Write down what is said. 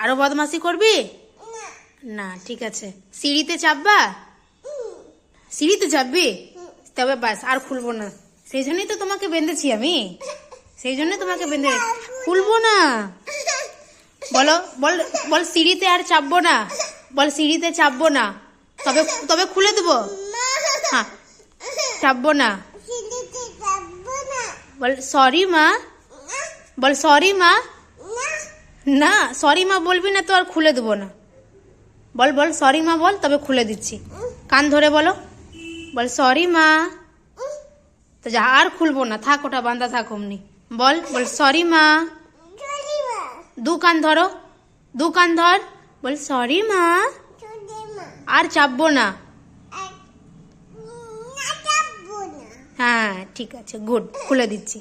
আরো বদমাশি করবি না? ঠিক আছে, সিঁড়িতে চাপবা? সিঁড়িতে চাপবি? তবে বাস, আর খুলবো না। সেই জন্যই তো তোমাকে বেঁধেছি আমি, সেই জন্য তোমাকে বেঁধে। খুলবো না, বলো, বল বল সিঁড়িতে আর চাপবো না, বল সিঁড়িতে চাপবো না, তবে তবে খুলে দেবো। হ্যাঁ, চাপবো না। বল সরি মা, বল সরি মা। না, সরি মা বলবি না তো আর খুলে দেবো না। বল বল সরি মা বল, তবে খুলে দিচ্ছি। কান ধরে বলো, বল সরি মা। তো যা, আর খুলবো না, থাক, ওটা বাঁধা থাক অমনি। বল বল সরি মা। দু কান ধরো, দু কান ধর, বল সরি মা। আর চাপবো না। হ্যাঁ ঠিক আছে, গুড, খুলে দিচ্ছি।